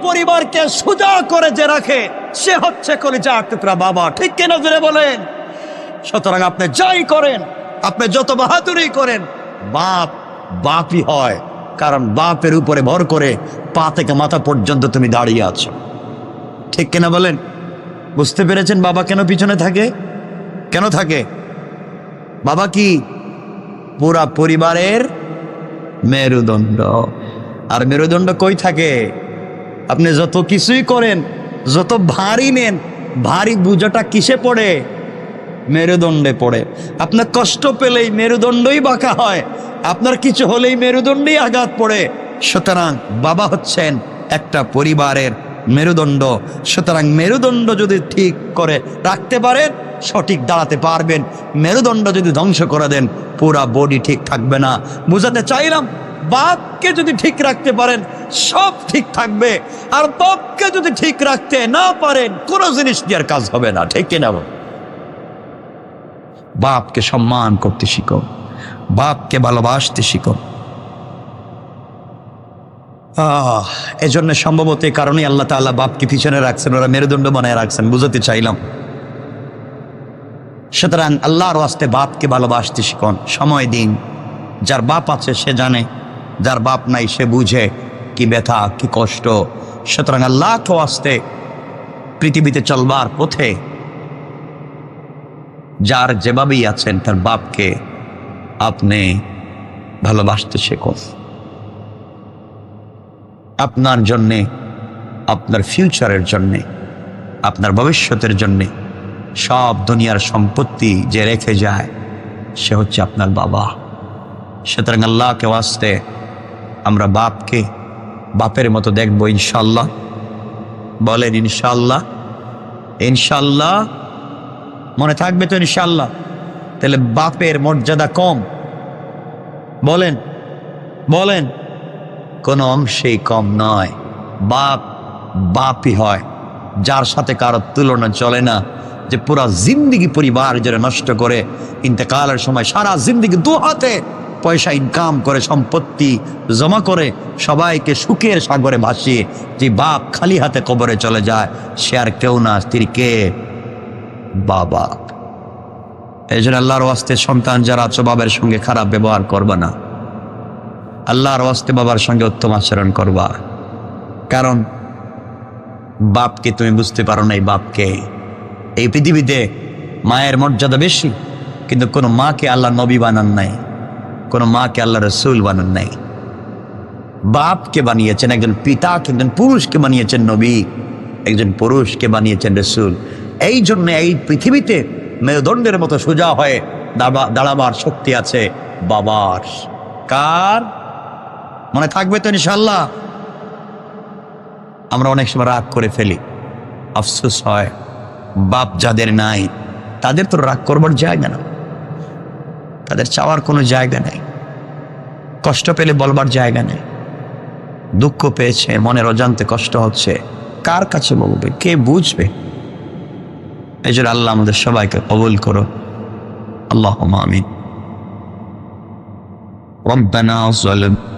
পরিবারকে সোজা করে যে রাখে সে হচ্ছে কলিজার টুকরা বাবা। ঠিক কিনা জোরে বলেন? সুতরাং আপনি যাই করেন, আপনি যত বাহাদুরি করেন, বাপ বাপই হয়। কারণ বাপের উপরে ভর করে পা থেকে মাথা পর্যন্ত তুমি দাঁড়িয়ে আছো। ঠিক কিনা বলেন? বুঝতে পেরেছেন বাবা কেন পিছনে থাকে? কেন থাকে? বাবা কি পুরা পরিবারের মেরুদণ্ড। আর মেরুদণ্ড কই থাকে? আপনি যত কিছুই করেন, যত ভারী নেন, ভারী বোঝাটা কিসে পড়ে? মেরুদণ্ডে পড়ে। আপনার কষ্ট পেলেই মেরুদণ্ডই বাঁকা হয়, আপনার কিছু হলেই মেরুদণ্ডেই আঘাত পড়ে। সুতরাং বাবা হচ্ছেন একটা পরিবারের মেরুদণ্ড। সুতরাং মেরুদণ্ড যদি ঠিক করে রাখতে পারেন, সঠিক দাঁড়াতে পারবেন। মেরুদণ্ড যদি ধ্বংস করে দেন, পুরা বডি ঠিক থাকবে না। বুঝাতে চাইলাম, বাপকে যদি ঠিক রাখতে পারেন সব ঠিক থাকবে, আর বাপকে যদি ঠিক রাখতে না পারেন কোনো জিনিস দেওয়ার কাজ হবে না। ঠিক কিনা? বাপকে সম্মান করতে শিখো, বাপকে ভালোবাসতে শিখো। এজন্য সম্ভবত এই কারণে আল্লাহ তাআলা বাপকে পিছনে রাখছেন, ওরা মেরুদণ্ড বানায় রাখছেন। বুঝাতে চাইলাম। সুতরাং আল্লাহর ওয়াস্তে বাপকে ভালোবাসতে শিখুন, সময় দিন। যার বাপ আছে সে জানে, যার বাপ নাই সে বুঝে কি ব্যথা, কি কষ্ট। সুতরাং আল্লাহকে ওয়াস্তে পৃথিবীতে চলবার পথে যার যেভাবেই আছেন তার বাপকে আপনি ভালোবাসতে শেখুন। আপনার জন্যে, আপনার ফিউচারের জন্যে, আপনার ভবিষ্যতের জন্যে সব দুনিয়ার সম্পত্তি যে রেখে যায় সে হচ্ছে আপনার বাবা। সুতরাং আল্লাহকে ওয়াস্তে আমরা বাপকে বাপের মতো দেখবো ইনশাল্লাহ। বলেন ইনশাল্লাহ। ইনশাল্লাহ মনে থাকবে তো ইনশাল্লাহ? তাহলে বাপের মর্যাদা কম? বলেন বলেন? কোনো অংশেই কম নয়। বাপ বাপই হয়, যার সাথে কারো তুলনা চলে না। যে পুরা জিন্দিগি পরিবার যারা নষ্ট করে ইন্তেকালের সময় সারা জিন্দিগি দু হাতে পয়সা ইনকাম করে, সম্পত্তি জমা করে, সবাইকে সুখের সাগরে ভাসিয়ে যে বাপ খালি হাতে কবরে চলে যায়, সে আর কেউ না, তিনি কে? বাবা। এই জন্য আল্লাহর ওয়াস্তে সন্তান যারা আছো, বাবার সঙ্গে খারাপ ব্যবহার করবা না। আল্লাহর ওয়াস্তে বাবার সঙ্গে উত্তম আচরণ করবা। কারণ বাপকে তুমি বুঝতে পারো না। এই বাপকে, এই পৃথিবীতে মায়ের মর্যাদা বেশি, কিন্তু কোনো মাকে আল্লাহ নবী বানান নাই, কোনো মাকে আল্লাহ রসুল বানান নাই। বাপকে বানিয়েছেন একজন পিতাকে, একজন পুরুষকে বানিয়েছেন নবী, একজন পুরুষকে বানিয়েছেন রসুল। এই জন্য এই পৃথিবীতে মেরুদণ্ডের মতো সোজা হয়ে দাঁড়াবার শক্তি আছে বাবার। কার? মনে থাকবে তো ইনশাল্লাহ? আমরা অনেক সময় রাগ করে ফেলি, আফসোস হয়। বাপ যাদের নাই তাদের তো রাগ করবার জায়গা না, তাদের চাওয়ার কোনো জায়গা নেই, কষ্ট পেলে বলবার জায়গা নেই। দুঃখ পেয়েছে, মনের অজান্তে কষ্ট হচ্ছে, কার কাছে বলবে? কে বুঝবে? এই জন্য আল্লাহ আমাদের সবাইকে কবুল করো। আল্লাহুম্মা আমিন। রব্বানা যালামনা